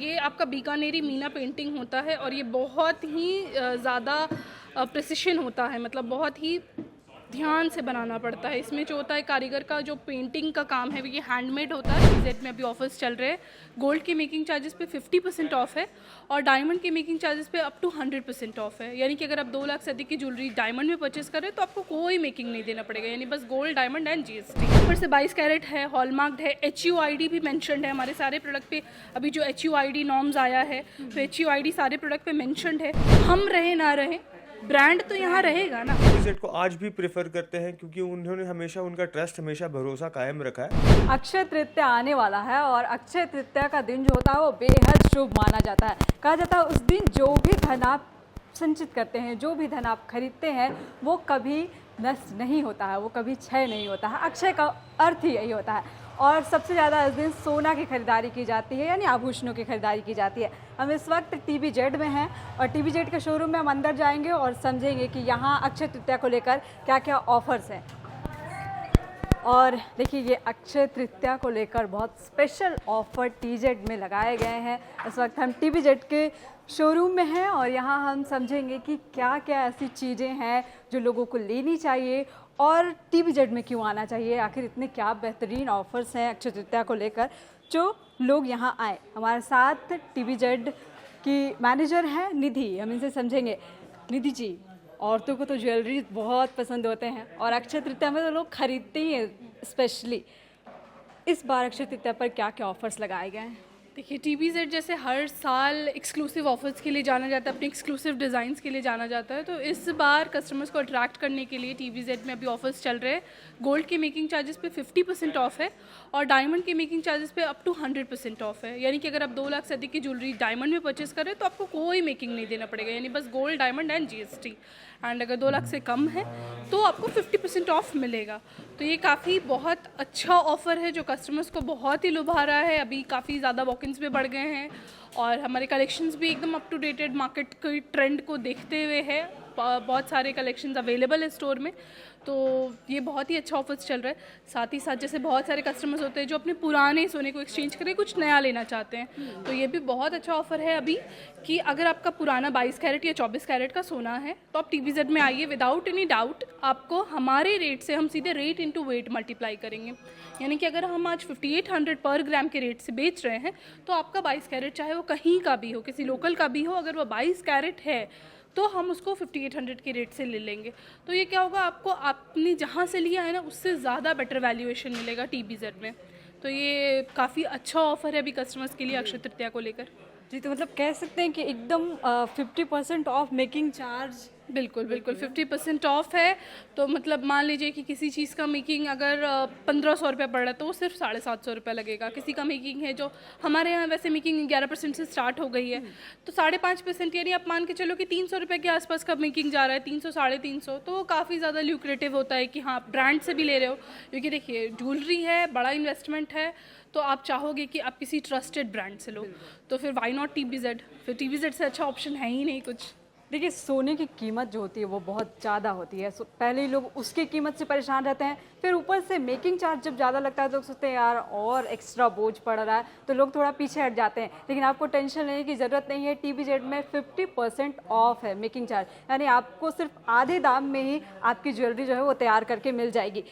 ये आपका बीकानेरी मीना पेंटिंग होता है और ये बहुत ही ज़्यादा प्रिसिशन होता है, मतलब बहुत ही ध्यान से बनाना पड़ता है। इसमें जो होता है कारीगर का जो पेंटिंग का काम है वो ये हैंडमेड होता है। जेड में अभी ऑफर्स चल रहे हैं। गोल्ड के मेकिंग चार्जेस पे 50% ऑफ है और डायमंड के मेकिंग चार्जेस पे अप टू 100% ऑफ है। यानी कि अगर आप 2 लाख से अधिक की ज्वेलरी डायमंड में परचेस करें तो आपको कोई मेकिंग नहीं देना पड़ेगा, यानी बस गोल्ड, डायमंड एंड जीएसटी। ऊपर से 22 कैरेट है, हॉलमार्क्ड है, HUID भी मैंशनड है हमारे सारे प्रोडक्ट पे। अभी जो HUID नॉर्म्स आया है तो HUID सारे प्रोडक्ट पे मैंशनड है। हम रहे ना रहे, ब्रांड तो यहाँ रहेगा ना। टीजेड को आज भी प्रेफर करते हैं क्योंकि उन्होंने हमेशा उनका ट्रस्ट, हमेशा भरोसा कायम रखा है। अक्षय तृतीया आने वाला है और अक्षय तृतीया का दिन जो होता है वो बेहद शुभ माना जाता है। कहा जाता है उस दिन जो भी धन आप संचित करते हैं, जो भी धन आप खरीदते हैं वो कभी नष्ट नहीं होता है, वो कभी क्षय नहीं होता है। अक्षय का अर्थ ही यही होता है। और सबसे ज़्यादा इस दिन सोना की खरीदारी की जाती है, यानी आभूषणों की खरीदारी की जाती है। हम इस वक्त TBZ में हैं और TBZ के शोरूम में हम अंदर जाएंगे और समझेंगे कि यहाँ अक्षय तृतीया को लेकर क्या क्या ऑफर्स हैं। और देखिए ये अक्षय तृतीया को लेकर बहुत स्पेशल ऑफर TZ में लगाए गए हैं। इस वक्त हम TBZ के शोरूम में हैं और यहाँ हम समझेंगे कि क्या क्या ऐसी चीज़ें हैं जो लोगों को लेनी चाहिए और TBZ में क्यों आना चाहिए। आखिर इतने क्या बेहतरीन ऑफर्स हैं अक्षय तृतीया को लेकर जो लोग यहाँ आए। हमारे साथ TBZ की मैनेजर हैं निधि, हम इनसे समझेंगे। निधि जी, औरतों को तो ज्वेलरी बहुत पसंद होते हैं और अक्षय तृतीया में तो लोग खरीदते ही हैं स्पेशली। इस बार अक्षय तृतीया पर क्या क्या ऑफर्स लगाए गए हैं? देखिए TBZ जैसे हर साल एक्सक्लूसिव ऑफर्स के लिए जाना जाता है, अपने एक्सक्लूसिव डिज़ाइंस के लिए जाना जाता है। तो इस बार कस्टमर्स को अट्रैक्ट करने के लिए TBZ में अभी ऑफर्स चल रहे हैं। गोल्ड के मेकिंग चार्जेस पे 50% ऑफ है और डायमंड के मेकिंग चार्जेस पे अप टू 100% ऑफ है। यानी कि अगर आप 2 लाख से अधिक की ज्वेलरी डायमंड में परचेस करें तो आपको कोई मेकिंग नहीं देना पड़ेगा, यानी बस gold, diamond and GST। And अगर 2 लाख से कम है तो आपको 50% ऑफ मिलेगा। तो ये काफ़ी बहुत अच्छा ऑफ़र है जो कस्टमर्स को बहुत ही लुभा रहा है। अभी काफ़ी ज़्यादा वॉक-इन्स भी बढ़ गए हैं और हमारे कलेक्शंस भी एकदम अप टू डेटेड मार्केट के ट्रेंड को देखते हुए है। बहुत सारे कलेक्शंस अवेलेबल है स्टोर में, तो ये बहुत ही अच्छा ऑफर्स चल रहा है। साथ ही साथ जैसे बहुत सारे कस्टमर्स होते हैं जो अपने पुराने सोने को एक्सचेंज करके कुछ नया लेना चाहते हैं, तो ये भी बहुत अच्छा ऑफर है अभी कि अगर आपका पुराना 22 कैरेट या 24 कैरेट का सोना है तो आप TBZ में आइए। विदाउट एनी डाउट आपको हमारे रेट से हम सीधे रेट इंटू वेट मल्टीप्लाई करेंगे। यानी कि अगर हम आज 5800 पर ग्राम के रेट से बेच रहे हैं तो आपका 22 कैरेट चाहे वो कहीं का भी हो, किसी लोकल का भी हो, अगर वो 22 कैरेट है तो हम उसको 5800 के रेट से ले लेंगे। तो ये क्या होगा, आपको आपने जहाँ से लिया है ना उससे ज़्यादा बेटर वैल्यूएशन मिलेगा TBZ में। तो ये काफ़ी अच्छा ऑफर है अभी कस्टमर्स के लिए अक्षय तृतीया को लेकर। जी, तो मतलब कह सकते हैं कि एकदम 50% ऑफ मेकिंग चार्ज। बिल्कुल बिल्कुल 50% ऑफ है। तो मतलब मान लीजिए कि किसी चीज़ का मेकिंग अगर 1500 रुपये पड़ रहा है तो वो सिर्फ 750 रुपये लगेगा। किसी का मेकिंग है जो हमारे यहाँ वैसे मेकिंग 11% से स्टार्ट हो गई है, तो 5.5% यानी आप मान के चलो कि 300 रुपये के आसपास का मेकिंग जा रहा है, 300 350। तो वो काफ़ी ज़्यादा ल्यूक्रेटिव होता है कि हाँ आप ब्रांड से भी ले रहे हो, क्योंकि देखिए ज्वेलरी है, बड़ा इन्वेस्टमेंट है, तो आप चाहोगे कि आप किसी ट्रस्टेड ब्रांड से लो। तो फिर वाई नॉट TBZ, फिर TBZ से अच्छा ऑप्शन है ही नहीं कुछ। देखिए सोने की कीमत जो होती है वो बहुत ज़्यादा होती है। पहले ही लोग उसकी कीमत से परेशान रहते हैं, फिर ऊपर से मेकिंग चार्ज जब ज़्यादा लगता है तो सोचते हैं यार और एक्स्ट्रा बोझ पड़ रहा है, तो लोग थोड़ा पीछे हट जाते हैं। लेकिन आपको टेंशन लेने की ज़रूरत नहीं है। TBZ में 50% ऑफ है मेकिंग चार्ज, यानी आपको सिर्फ आधे दाम में ही आपकी ज्वेलरी जो है वो तैयार करके मिल जाएगी।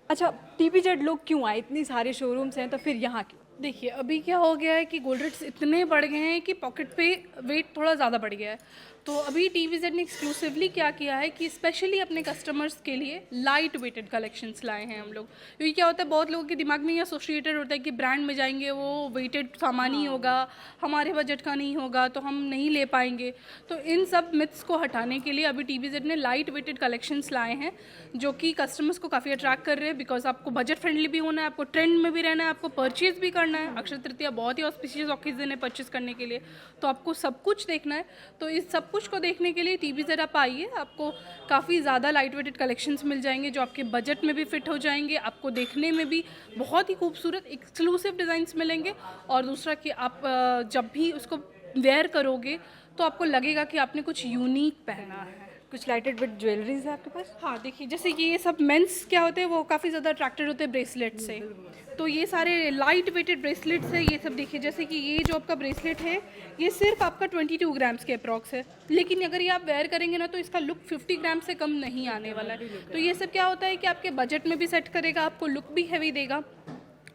अच्छा, TBZ लोग क्यों आए? इतनी सारे शोरूम्स हैं तो फिर यहाँ क्यों? देखिए अभी क्या हो गया है कि गोल्ड रेट्स इतने बढ़ गए हैं कि पॉकेट पे वेट थोड़ा ज़्यादा बढ़ गया है। तो अभी TBZ ने एक्सक्लूसिवली क्या किया है कि स्पेशली अपने कस्टमर्स के लिए लाइट वेटेड कलेक्शंस लाए हैं हम लोग। क्योंकि क्या होता है, बहुत लोगों के दिमाग में ये एसोसिएटेड होता है कि ब्रांड में जाएंगे वो वेटेड सामान ही होगा, हमारे बजट का नहीं होगा तो हम नहीं ले पाएंगे। तो इन सब मिथ्स को हटाने के लिए अभी TBZ ने लाइट वेटेड कलेक्शंस लाए हैं जो कि कस्टमर्स को काफ़ी अट्रैक्ट कर रहे हैं। बिकॉज आपको बजट फ्रेंडली भी होना है, आपको ट्रेंड में भी रहना है, आपको परचेज भी करना है। अक्षय तृतीया बहुत ही ऑस्पिशियस ऑकेजन है परचेज करने के लिए, तो आपको सब कुछ देखना है। तो इस सब कुछ को देखने के लिए TBZ आप आइए, आपको काफ़ी ज़्यादा लाइट वेटेड कलेक्शंस मिल जाएंगे जो आपके बजट में भी फिट हो जाएंगे, आपको देखने में भी बहुत ही खूबसूरत एक्सक्लूसिव डिज़ाइंस मिलेंगे। और दूसरा कि आप जब भी उसको वेयर करोगे तो आपको लगेगा कि आपने कुछ यूनिक पहना है। कुछ लाइटेड वेट ज्वेलरीज है आपके पास? हाँ देखिए, जैसे कि ये सब मेंस क्या होते हैं वो काफ़ी ज़्यादा अट्रैक्टेड होते हैं ब्रेसलेट से, तो ये सारे लाइट वेटेड ब्रेसलेट्स है। ये सब देखिए, जैसे कि ये जो आपका ब्रेसलेट है ये सिर्फ आपका 22 ग्राम्स के अप्रॉक्स है, लेकिन अगर ये आप वेयर करेंगे ना तो इसका लुक 50 ग्राम से कम नहीं आने वाला है। तो ये सब क्या होता है कि आपके बजट में भी सेट करेगा, आपको लुक भी हैवी देगा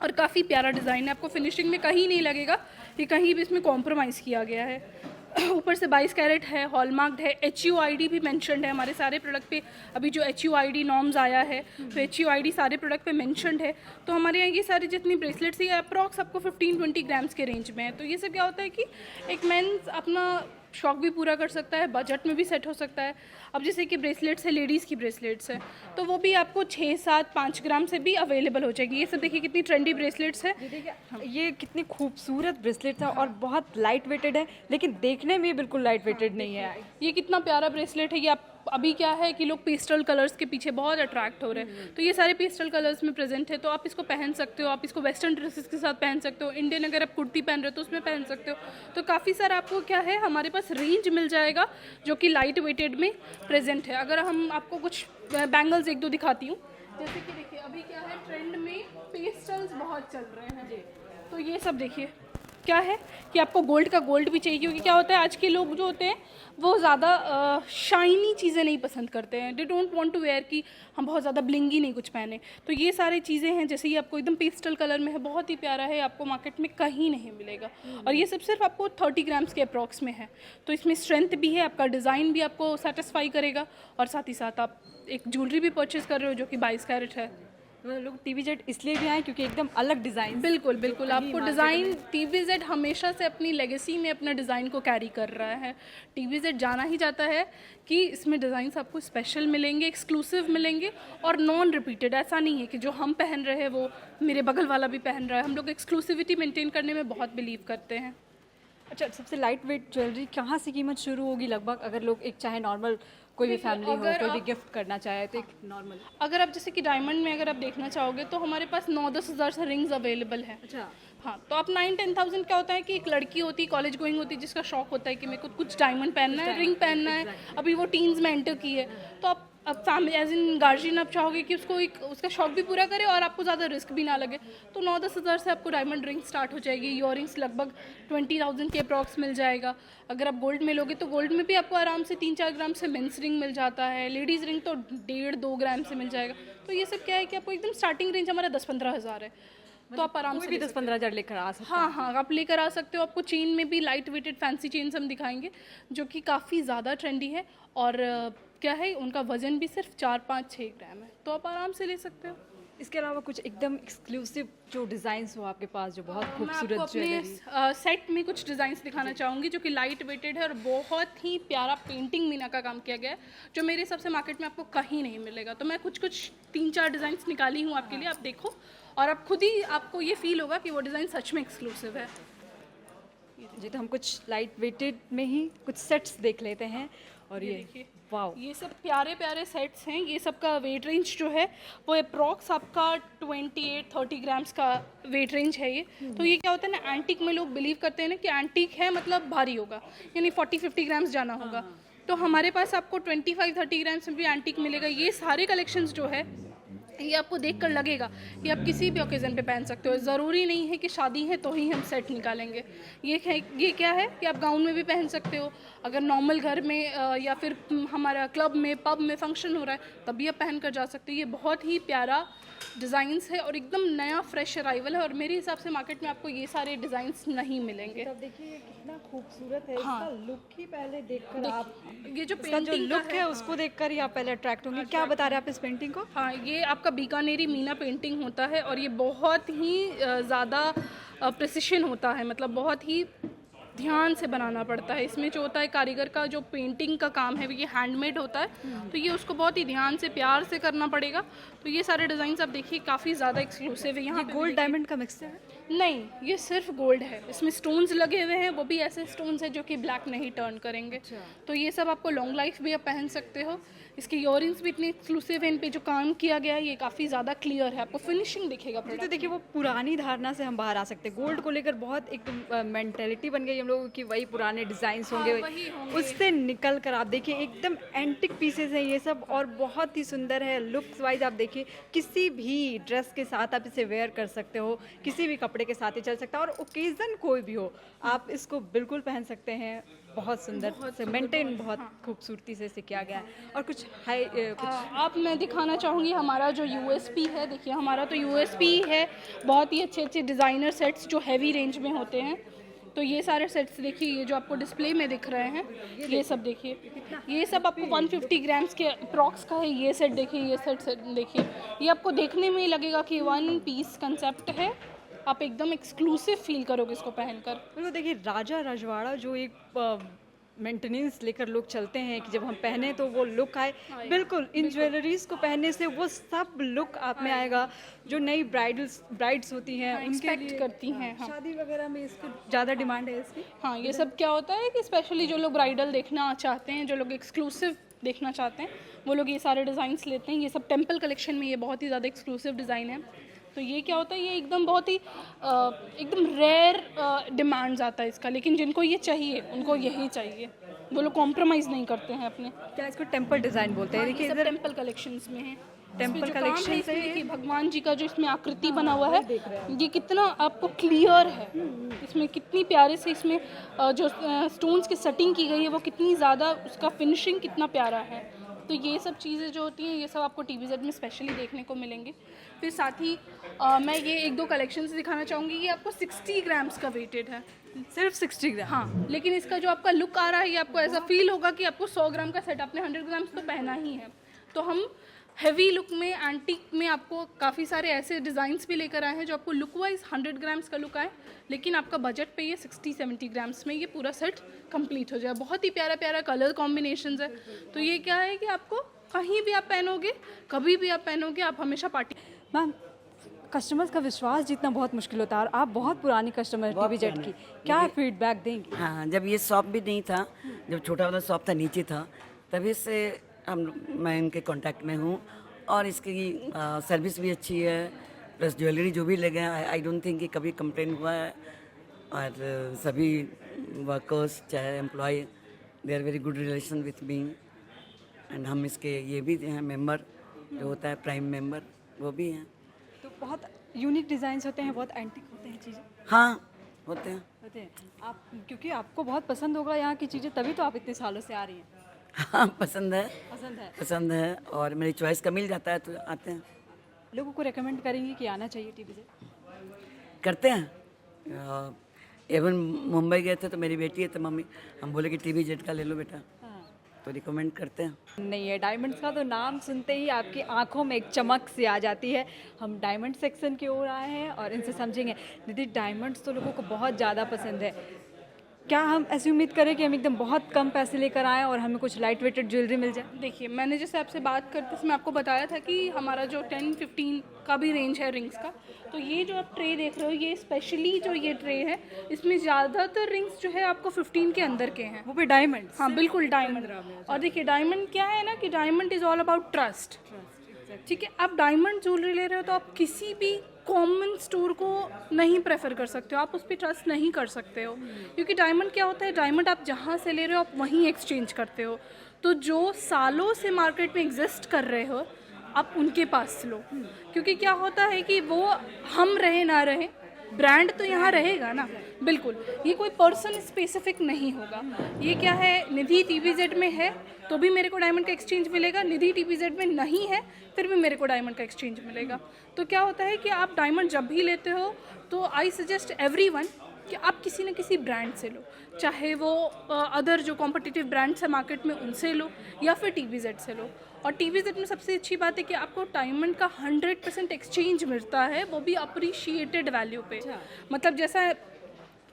और काफ़ी प्यारा डिज़ाइन है। आपको फिनिशिंग में कहीं नहीं लगेगा कि कहीं भी इसमें कॉम्प्रोमाइज़ किया गया है। ऊपर से 22 कैरेट है, हॉलमार्क्ड है, HUID भी मेंशन्ड है हमारे सारे प्रोडक्ट पे। अभी जो HUID नॉर्म्स आया है तो HUID सारे प्रोडक्ट पे मेंशन्ड है। तो हमारे यहाँ ये सारी जितनी ब्रेसलेट्स ये अप्रॉक्स आपको 15-20 ग्राम्स के रेंज में है। तो ये सब क्या होता है कि एक मेंस अपना शौक भी पूरा कर सकता है, बजट में भी सेट हो सकता है। अब जैसे कि ब्रेसलेट्स है, लेडीज़ की ब्रेसलेट्स है, तो वो भी आपको 6, 7, 5 ग्राम से भी अवेलेबल हो जाएगी। ये सब देखिए कितनी ट्रेंडी ब्रेसलेट्स है। ये कितनी खूबसूरत ब्रेसलेट है और बहुत लाइट वेटेड है, लेकिन देखने में बिल्कुल लाइट वेटेड नहीं है। ये कितना प्यारा ब्रेसलेट है। ये आप अभी क्या है कि लोग पेस्टल कलर्स के पीछे बहुत अट्रैक्ट हो रहे हैं, तो ये सारे पेस्टल कलर्स में प्रेजेंट है। तो आप इसको पहन सकते हो, आप इसको वेस्टर्न ड्रेसेस के साथ पहन सकते हो, इंडियन अगर आप कुर्ती पहन रहे हो तो उसमें पहन सकते हो। तो काफ़ी सारा आपको क्या है हमारे पास रेंज मिल जाएगा जो कि लाइट वेटेड में प्रेजेंट है। अगर हम आपको कुछ बैंगल्स 1-2 दिखाती हूँ, जैसे कि देखिए अभी क्या है ट्रेंड में पेस्टल्स बहुत चल रहे हैं, तो ये सब देखिए क्या है कि आपको गोल्ड का गोल्ड भी चाहिए, क्योंकि क्या होता है आज के लोग जो होते हैं वो ज़्यादा शाइनी चीज़ें नहीं पसंद करते हैं। They don't want to wear कि हम बहुत ज़्यादा ब्लिंगी नहीं कुछ पहने। तो ये सारी चीज़ें हैं, जैसे ये आपको एकदम पेस्टल कलर में है, बहुत ही प्यारा है, आपको मार्केट में कहीं नहीं मिलेगा। और ये सब सिर्फ आपको 30 ग्राम्स के अप्रॉक्स में है। तो इसमें स्ट्रेंथ भी है, आपका डिज़ाइन भी आपको सेटिस्फाई करेगा और साथ ही साथ आप एक ज्वेलरी भी परचेज़ कर रहे हो जो कि 22 कैरेट है। लोग TVZ इसलिए भी आए क्योंकि एकदम अलग डिज़ाइन। बिल्कुल बिल्कुल, आपको डिज़ाइन TVZ हमेशा से अपनी लेगेसी में अपना डिज़ाइन को कैरी कर रहा है। TVZ जाना ही जाता है कि इसमें डिज़ाइंस आपको स्पेशल मिलेंगे, एक्सक्लूसिव मिलेंगे और नॉन रिपीटेड। ऐसा नहीं है कि जो हम पहन रहे हैं वो मेरे बगल वाला भी पहन रहा है। हम लोग एक्सक्लूसिविटी मेंटेन करने में बहुत बिलीव करते हैं। अच्छा, सबसे लाइट वेट ज्वेलरी कहाँ से कीमत शुरू होगी लगभग, अगर लोग एक चाहे नॉर्मल कोई भी फैमिली हो, कोई भी गिफ्ट करना चाहे तो एक नॉर्मल? अगर आप जैसे कि डायमंड में अगर आप देखना चाहोगे तो हमारे पास 9-10 हज़ार से रिंग्स अवेलेबल है। अच्छा। हाँ, तो आप 9-10,000 क्या होता है कि एक लड़की होती है कॉलेज गोइंग होती है जिसका शौक होता है कि मेरे को कुछ डायमंड पहनना है, रिंग पहनना है, अभी वो टीन्स में एंटर की है, तो आप फैमिली एज इन गार्जियन आप चाहोगे कि उसको एक उसका शौक भी पूरा करे और आपको ज़्यादा रिस्क भी ना लगे, तो 9-10 हज़ार से आपको डायमंड रिंग स्टार्ट हो जाएगी। ईयरिंग्स लगभग 20,000 के अप्रॉक्स मिल जाएगा। अगर आप गोल्ड में लोगे तो गोल्ड में भी आपको आराम से 3-4 ग्राम से मेंस रिंग मिल जाता है, लेडीज़ रिंग तो 1.5-2 ग्राम से मिल जाएगा। तो ये सब क्या है कि आपको एकदम स्टार्टिंग रेंज हमारा 10-15 हज़ार है, तो आप आराम से भी 10-15 हज़ार लेकर आ सकते हाँ हाँ आप लेकर आ सकते हो। आपको चेन में भी लाइट वेटेड फैंसी चेन्स हम दिखाएंगे जो कि काफ़ी ज़्यादा ट्रेंडी है और क्या है उनका वजन भी सिर्फ 4-5-6 ग्राम है, तो आप आराम से ले सकते हो। इसके अलावा कुछ एकदम एक्सक्लूसिव जो डिज़ाइंस हो आपके पास जो बहुत मैं आपको खूबसूरत अपने ज्वेलरी? सेट में कुछ डिज़ाइंस दिखाना चाहूँगी जो कि लाइट वेटेड है और बहुत ही प्यारा पेंटिंग मीना का काम किया गया है, जो मेरे हिसाब से मार्केट में आपको कहीं नहीं मिलेगा। तो मैं कुछ 3-4 डिज़ाइंस निकाली हूँ आपके लिए, आप देखो और आप खुद ही आपको ये फील होगा कि वो डिज़ाइन सच में एक्सक्लूसिव है। जी, तो हम कुछ लाइट वेटेड में ही कुछ सेट्स देख लेते हैं। और ये देखिए, वाओ, ये सब प्यारे प्यारे सेट्स हैं। ये सब का वेट रेंज जो है वो अप्रॉक्स आपका 28-30 ग्राम्स का वेट रेंज है ये। तो ये क्या होता है ना, एंटीक में लोग बिलीव करते हैं ना कि एंटीक है मतलब भारी होगा, यानी 40-50 ग्राम्स जाना होगा। तो हमारे पास आपको 25-30 ग्राम्स में भी एंटीक मिलेगा। ये सारे कलेक्शंस जो है ये आपको देखकर लगेगा कि आप किसी भी ओकेज़न पे पहन सकते हो। ज़रूरी नहीं है कि शादी है तो ही हम सेट निकालेंगे। ये क्या है कि आप गाउन में भी पहन सकते हो, अगर नॉर्मल घर में या फिर हमारा क्लब में पब में फंक्शन हो रहा है तब भी आप पहन कर जा सकते हो। ये बहुत ही प्यारा डिज़ाइंस है और एकदम नया फ्रेश अराइवल है और मेरे हिसाब से मार्केट में आपको ये सारे डिज़ाइंस नहीं मिलेंगे। तब देखिए कितना खूबसूरत है। हाँ। इसका लुक ही पहले देखकर आप, ये जो इसका जो पेंटिंग लुक है उसको देखकर ही आप पहले अट्रैक्ट होंगे। क्या बता रहे हैं आप इस पेंटिंग को? हाँ, ये आपका बीकानेरी मीना पेंटिंग होता है और ये बहुत ही ज़्यादा प्रिसिशन होता है, मतलब बहुत ही ध्यान से बनाना पड़ता है। इसमें जो होता है कारीगर का जो पेंटिंग का काम है ये हैंडमेड होता है, तो ये उसको बहुत ही ध्यान से प्यार से करना पड़ेगा। तो ये सारे डिज़ाइंस आप देखिए काफ़ी ज़्यादा एक्सक्लूसिव है। यहाँ पे गोल्ड डायमंड का मिक्सचर है? नहीं, ये सिर्फ गोल्ड है। इसमें स्टोन्स लगे हुए हैं, वो भी ऐसे स्टोन्स हैं जो कि ब्लैक नहीं टर्न करेंगे। तो ये सब आपको लॉन्ग लाइफ भी आप पहन सकते हो। इसके इयरिंग्स भी इतने एक्सक्लूसिव हैं, इन पे जो काम किया गया है ये काफ़ी ज़्यादा क्लियर है, आपको फिनिशिंग दिखेगा तो प्रोडक्ट। देखिए वो पुरानी धारणा से हम बाहर आ सकते हैं। गोल्ड को लेकर बहुत एक मेंटेलिटी बन गई हम लोगों की, वही पुराने डिज़ाइंस होंगे, वही होंगे। उससे निकल कर आप देखिए एकदम एंटिक पीसेस हैं ये सब, और बहुत ही सुंदर है लुक्स वाइज। आप देखिए किसी भी ड्रेस के साथ आप इसे वेयर कर सकते हो, किसी भी कपड़े के साथ ही चल सकता है, और ओकेज़न कोई भी हो आप इसको बिल्कुल पहन सकते हैं। बहुत सुंदर से मेंटेन, बहुत खूबसूरती से इसे किया गया है। और कुछ हाई आप मैं दिखाना चाहूँगी हमारा जो यूएसपी है। देखिए हमारा तो यूएसपी है बहुत ही अच्छे अच्छे डिज़ाइनर सेट्स जो हैवी रेंज में होते हैं। तो ये सारे सेट्स देखिए, ये जो आपको डिस्प्ले में दिख रहे हैं ये सब देखिए, ये सब आपको 150 ग्राम्स के अप्रॉक्स का है। ये सेट देखिए, ये सेट देखिए, ये आपको देखने में ही लगेगा कि वन पीस कंसेप्ट है, आप एकदम एक्सक्लूसिव फील करोगे इसको पहनकर। बिल्कुल। देखिए राजा रजवाड़ा जो एक मेंटेनेंस लेकर लोग चलते हैं कि जब हम पहने तो वो लुक आए, बिल्कुल इन ज्वेलरीज को पहनने से वो सब लुक आप में आएगा जो नई ब्राइड्स होती हैं उनके एक्सपेक्ट लिए करती हैं। हाँ शादी वगैरह में इसको ज़्यादा डिमांड है इसकी। हाँ, ये सब क्या होता है कि स्पेशली जो लोग ब्राइडल देखना चाहते हैं, जो लोग एक्सक्लूसिव देखना चाहते हैं, वो लोग ये सारे डिज़ाइंस लेते हैं। ये सब टेम्पल कलेक्शन में ये बहुत ही ज़्यादा एक्सक्लूसिव डिज़ाइन है। तो ये क्या होता है, ये एकदम बहुत ही एकदम रेयर डिमांड्स आता है इसका, लेकिन जिनको ये चाहिए उनको यही चाहिए, वो लोग कॉम्प्रोमाइज़ नहीं करते हैं अपने। क्या इसको टेम्पल डिज़ाइन बोलते हैं? देखिए सब इधर टेम्पल कलेक्शंस में है। टेम्पल कलेक्शन से देखिए भगवान जी का जो इसमें आकृति बना हुआ है, ये कितना आपको क्लियर है, इसमें कितनी प्यारे से इसमें जो स्टोन्स की सेटिंग की गई है वो कितनी ज़्यादा, उसका फिनिशिंग कितना प्यारा है। तो ये सब चीज़ें जो होती हैं ये सब आपको TVZ में स्पेशली देखने को मिलेंगे। फिर साथ ही मैं ये एक दो कलेक्शन से दिखाना चाहूँगी। ये आपको 60 ग्राम्स का वेटेड है, सिर्फ 60 ग्राम। हाँ, लेकिन इसका जो आपका लुक आ रहा है ये आपको ऐसा फील होगा कि आपको 100 ग्राम का सेट, आपने 100 ग्राम्स तो पहना ही है। तो हम हैवी लुक में, एंटीक में आपको काफ़ी सारे ऐसे डिज़ाइंस भी लेकर आए हैं जो आपको लुक वाइज 100 ग्राम्स का लुक आए, लेकिन आपका बजट पे ये 60-70 ग्राम्स में ये पूरा सेट कंप्लीट हो जाए। बहुत ही प्यारा प्यारा कलर कॉम्बिनेशंस है। तो ये क्या है कि आपको कहीं भी आप पहनोगे, कभी भी आप पहनोगे, आप हमेशा पार्टी। मैम कस्टमर्स का विश्वास जीतना बहुत मुश्किल होता है, और आप बहुत पुरानी कस्टमर TVZ की, क्या फीडबैक देंगी? हाँ, जब ये शॉप भी नहीं था, जब छोटा वाला शॉप था नीचे था, तभी से मैं इनके कांटेक्ट में हूँ, और इसकी सर्विस भी अच्छी है, प्लस ज्वेलरी जो भी ले गए आई डोंट थिंक कि कभी कंप्लेन हुआ है। और सभी वर्कर्स चाहे employ, they are very good relation with me. And हम इसके ये भी हैं मेंबर, जो होता है प्राइम मेंबर, वो भी हैं। तो बहुत यूनिक डिज़ाइंस होते हैं, बहुत एंटिक होते हैं चीज़ें हाँ, होते हैं। आप, क्योंकि आपको बहुत पसंद होगा यहाँ की चीज़ें, तभी तो आप इतने सालों से आ रही हैं। हाँ, पसंद है, पसंद है। और मेरी चॉइस का मिल जाता है तो आते हैं। लोगों को रेकमेंड करेंगे कि आना चाहिए TVZ? करते हैं। इवन मुंबई गए थे तो मेरी बेटी है, तो मम्मी हम बोले कि TVZ का ले लो बेटा, तो रिकमेंड करते हैं। नहीं है, डायमंड्स का तो नाम सुनते ही आपकी आंखों में एक चमक सी आ जाती है। हम डायमंड सेक्शन की ओर आए हैं और इनसे समझेंगे। दीदी डायमंड्स तो लोगों को बहुत ज़्यादा पसंद है, क्या हम ऐसी उम्मीद करें कि हम एकदम बहुत कम पैसे लेकर आएँ और हमें कुछ लाइट वेटेड ज्वेलरी मिल जाए? देखिए मैंने जैसे आपसे बात करते समय आपको बताया था कि हमारा जो 10-15 का भी रेंज है रिंग्स का, तो ये जो आप ट्रे देख रहे हो ये स्पेशली जो ये ट्रे है इसमें ज़्यादातर रिंग्स जो है आपको 15 के अंदर के हैं, वो भी डायमंड? हाँ बिल्कुल डायमंड। और देखिए डायमंड क्या है ना कि diamond is all about trust, ठीक है। आप डायमंड ज्वेलरी ले रहे हो तो आप किसी भी कॉमन स्टोर को नहीं प्रेफर कर सकते हो, आप उस पर ट्रस्ट नहीं कर सकते हो, क्योंकि डायमंड क्या होता है, डायमंड आप जहाँ से ले रहे हो आप वहीं एक्सचेंज करते हो। तो जो सालों से मार्केट में एग्जिस्ट कर रहे हो आप उनके पास लो, क्योंकि क्या होता है कि वो हम रहे ना रहे ब्रांड तो यहाँ रहेगा ना, बिल्कुल। ये कोई पर्सन स्पेसिफिक नहीं होगा। ये क्या है, निधि TVZ में है तो भी मेरे को डायमंड का एक्सचेंज मिलेगा, निधि TVZ में नहीं है फिर भी मेरे को डायमंड का एक्सचेंज मिलेगा। तो क्या होता है कि आप डायमंड जब भी लेते हो तो आई सजेस्ट एवरीवन कि आप किसी न किसी ब्रांड से लो, चाहे वो अदर जो कॉम्पिटिटिव ब्रांड्स है मार्केट में उनसे लो या फिर TVZ से लो। और TVZ में सबसे अच्छी बात है कि आपको डायमंड का 100% एक्सचेंज मिलता है, वो भी अप्रिशिएटेड वैल्यू पे। मतलब जैसा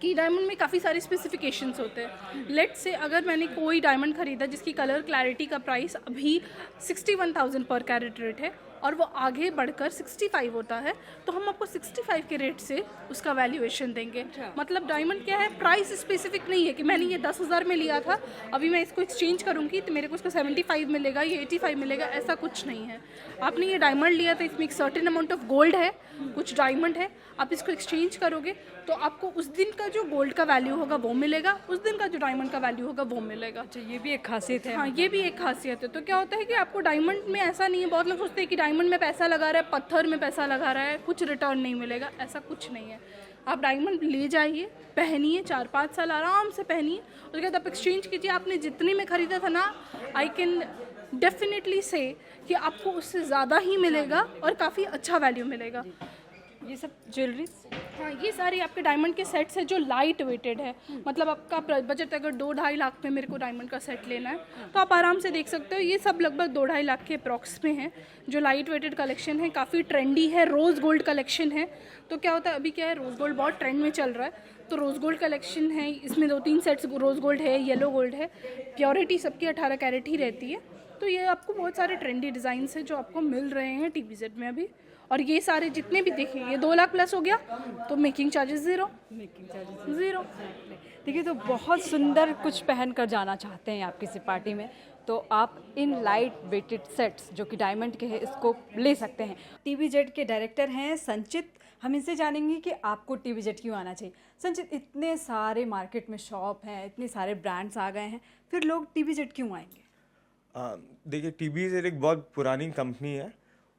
कि डायमंड में काफ़ी सारे स्पेसिफिकेशंस होते हैं। लेट से अगर मैंने कोई डायमंड ख़रीदा जिसकी कलर क्लैरिटी का प्राइस अभी 61,000 पर कैरेट रेट है और वो आगे बढ़कर 65 होता है तो हम आपको 65 के रेट से उसका वैल्यूएशन देंगे। मतलब डायमंड क्या है, प्राइस स्पेसिफिक नहीं है कि मैंने ये 10,000 में लिया था, अभी मैं इसको एक्सचेंज करूँगी तो मेरे को उसका 75 मिलेगा, ये 85 मिलेगा, ऐसा कुछ नहीं है। आपने ये डायमंड लिया तो इसमें एक सर्टेन अमाउंट ऑफ गोल्ड है, कुछ डायमंड है, आप इसको एक्सचेंज करोगे तो आपको उस दिन का जो गोल्ड का वैल्यू होगा वो मिलेगा, उस दिन का जो डायमंड का वैल्यू होगा वो मिलेगा। अच्छा, ये भी एक खासियत है। हाँ, ये भी एक खासियत है। तो क्या होता है कि आपको डायमंड में ऐसा नहीं है, बहुत लोग सोचते हैं कि डायमंड में पैसा लगा रहा है, पत्थर में पैसा लगा रहा है, कुछ रिटर्न नहीं मिलेगा, ऐसा कुछ नहीं है। आप डायमंड ले जाइए, पहनिए, 4-5 साल आराम से पहनिए, उसके बाद आप एक्सचेंज कीजिए। आपने जितने में ख़रीदा था ना, आई कैन डेफिनेटली से कि आपको उससे ज़्यादा ही मिलेगा और काफ़ी अच्छा वैल्यू मिलेगा। ये सब ज्वेलरीज, हाँ, ये सारे आपके डायमंड के सेट्स है जो लाइट वेटेड है। मतलब आपका बजट अगर 2-2.5 लाख में मेरे को डायमंड का सेट लेना है तो आप आराम से देख सकते हो। ये सब लगभग 2-2.5 लाख के अप्रॉक्स में है, जो लाइट वेटेड कलेक्शन है, काफ़ी ट्रेंडी है। रोज़ गोल्ड कलेक्शन है। तो क्या होता है, अभी क्या है, रोज़ गोल्ड बहुत ट्रेंड में चल रहा है, तो रोज़ गोल्ड कलेक्शन है। इसमें 2-3 सेट्स रोज़ गोल्ड है, येलो गोल्ड है, प्योरिटी सबकी 18 कैरेट ही रहती है। तो ये आपको बहुत सारे ट्रेंडी डिज़ाइंस है जो आपको मिल रहे हैं TVZ में अभी। और ये सारे जितने भी देखें, ये 2 लाख प्लस हो गया तो मेकिंग चार्जेस ज़ीरो। देखिए, तो बहुत सुंदर कुछ पहन कर जाना चाहते हैं आप किसी पार्टी में, तो आप इन लाइट वेटेड सेट्स जो कि डायमंड के हैं इसको ले सकते हैं। TVZ के डायरेक्टर हैं संचित, हम इनसे जानेंगे कि आपको TVZ क्यों आना चाहिए। संचित, इतने सारे मार्केट में शॉप हैं, इतने सारे ब्रांड्स आ गए हैं, फिर लोग TVZ क्यों आएंगे? देखिए, TVZ एक बहुत पुरानी कंपनी है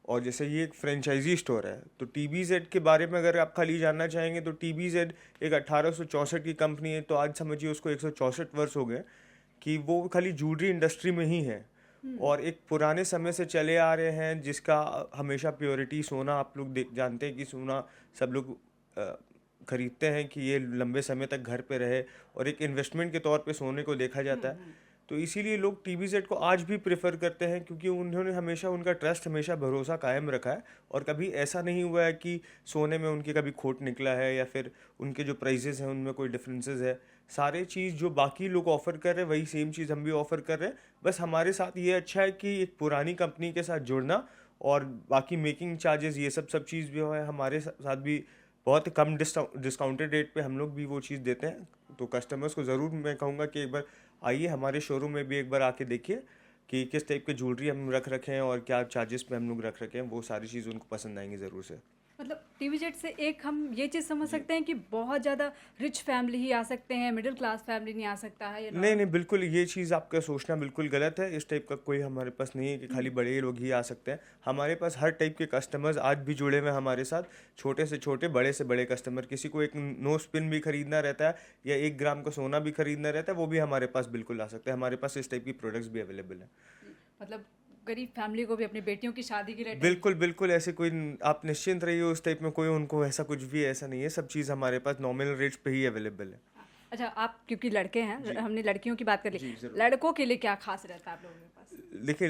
और जैसे ये एक फ्रेंचाइजी स्टोर है, तो TVZ के बारे में अगर आप खाली जानना चाहेंगे तो TVZ एक 1864 की कंपनी है। तो आज समझिए उसको 164 वर्ष हो गए कि वो खाली ज्वेलरी इंडस्ट्री में ही है और एक पुराने समय से चले आ रहे हैं जिसका हमेशा प्योरिटी, सोना आप लोग जानते हैं कि सोना सब लोग खरीदते हैं कि ये लंबे समय तक घर पे रहे और एक इन्वेस्टमेंट के तौर पे सोने को देखा जाता है। तो इसीलिए लोग TVZ को आज भी प्रेफर करते हैं क्योंकि उन्होंने हमेशा उनका ट्रस्ट, हमेशा भरोसा कायम रखा है और कभी ऐसा नहीं हुआ है कि सोने में उनकी कभी खोट निकला है या फिर उनके जो प्राइजेस हैं उनमें कोई डिफरेंसेस है। सारे चीज़ जो बाकी लोग ऑफ़र कर रहे हैं वही सेम चीज़ हम भी ऑफ़र कर रहे हैं। बस हमारे साथ ये अच्छा है कि एक पुरानी कंपनी के साथ जुड़ना और बाकी मेकिंग चार्जेस ये सब चीज़ भी है हमारे साथ भी बहुत कम डिस्काउंटेड रेट पे हम लोग भी वो चीज़ देते हैं। तो कस्टमर्स को ज़रूर मैं कहूँगा कि एक बार आइए हमारे शोरूम में भी एक बार आके देखिए कि किस टाइप के ज्वेलरी हम रख रखे हैं और क्या चार्जेस पे हम लोग रख रखे हैं। वो सारी चीज़ उनको पसंद आएंगी ज़रूर से। मतलब TVZ से एक हम ये चीज़ समझ सकते हैं कि बहुत ज़्यादा रिच फैमिली ही आ सकते हैं, मिडिल क्लास फैमिली नहीं आ सकता है या नहीं, बिल्कुल ये चीज़ आपका सोचना बिल्कुल गलत है। इस टाइप का कोई हमारे पास नहीं है कि खाली बड़े लोग ही आ सकते हैं। हमारे पास हर टाइप के कस्टमर्स आज भी जुड़े हुए हैं हमारे साथ, छोटे से छोटे, बड़े से बड़े कस्टमर। किसी को एक नो स्पिन भी खरीदना रहता है या 1 ग्राम का सोना भी खरीदना रहता है, वो भी हमारे पास बिल्कुल आ सकते हैं। हमारे पास इस टाइप की प्रोडक्ट्स भी अवेलेबल हैं। मतलब गरीब फैमिली को भी अपनी बेटियों की शादी के लिए बिल्कुल ऐसे कोई आप निश्चिंत रहिए, उस टाइप में कोई उनको ऐसा कुछ भी ऐसा नहीं है। सब चीज़ हमारे पास नॉमिनल रेट्स पे ही अवेलेबल है। अच्छा, आप क्योंकि लड़के हैं, हमने लड़कियों की बात कर ली, लड़कों के लिए क्या खास रहता है आप लोगों के पास? देखिए,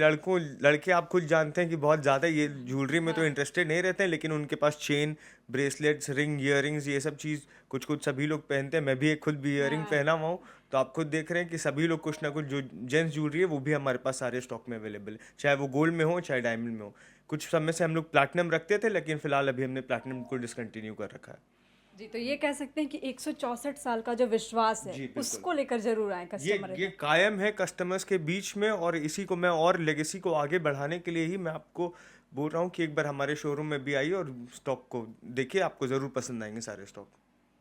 लड़के आप खुद जानते हैं कि बहुत ज़्यादा ये ज्वेलरी में तो इंटरेस्टेड नहीं रहते हैं, लेकिन उनके पास चेन, ब्रेसलेट्स, रिंग, ईयरिंग्स ये सब चीज़ कुछ सभी लोग पहनते हैं। मैं भी एक खुद भी ईयरिंग पहना हुआ हूँ। तो आप खुद देख रहे हैं कि सभी लोग कुछ ना कुछ जो जेंट्स ज्वेलरी है वो भी हमारे पास सारे स्टॉक में अवेलेबल है, चाहे वो गोल्ड में हो चाहे डायमंड में हो। कुछ समय से हम लोग प्लैटिनम रखते थे, लेकिन फिलहाल अभी हमने प्लैटिनम को डिसकंटिन्यू कर रखा है। जी, तो ये कह सकते हैं कि 164 साल का जो विश्वास है उसको लेकर जरूर आए कस्टमर। ये कायम है कस्टमर्स के बीच में और इसी को मैं और लेगेसी को आगे बढ़ाने के लिए ही मैं आपको बोल रहा हूँ कि एक बार हमारे शोरूम में भी आइए और स्टॉक को देखिए, आपको ज़रूर पसंद आएंगे सारे स्टॉक।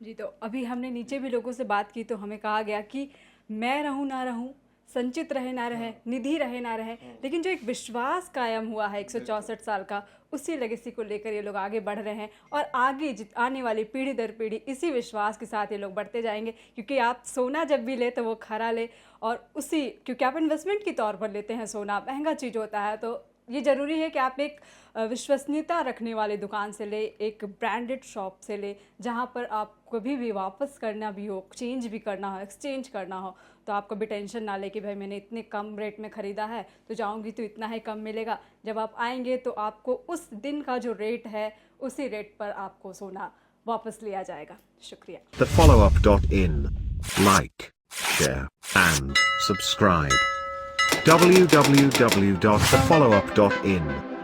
जी, तो अभी हमने नीचे भी लोगों से बात की तो हमें कहा गया कि मैं रहूं ना रहूं, संचित रहे ना रहे, निधि रहे ना रहे, लेकिन जो एक विश्वास कायम हुआ है 164 साल का, उसी लेगेसी को लेकर ये लोग आगे बढ़ रहे हैं और आगे आने वाली पीढ़ी दर पीढ़ी इसी विश्वास के साथ ये लोग बढ़ते जाएंगे। क्योंकि आप सोना जब भी ले तो वो खरा ले, और उसी क्योंकि आप इन्वेस्टमेंट के तौर पर लेते हैं सोना, महंगा चीज़ होता है, तो ये ज़रूरी है कि आप एक विश्वसनीयता रखने वाली दुकान से ले, एक ब्रांडेड शॉप से ले, जहाँ पर आप कभी भी वापस करना भी हो, चेंज भी करना हो, एक्सचेंज करना हो, तो आप कभी टेंशन ना ले कि भाई मैंने इतने कम रेट में ख़रीदा है तो जाऊँगी तो इतना ही कम मिलेगा। जब आप आएंगे तो आपको उस दिन का जो रेट है उसी रेट पर आपको सोना वापस लिया जाएगा। शुक्रिया। TheFollowUp.in. Like, share and subscribe. www.thefollowup.in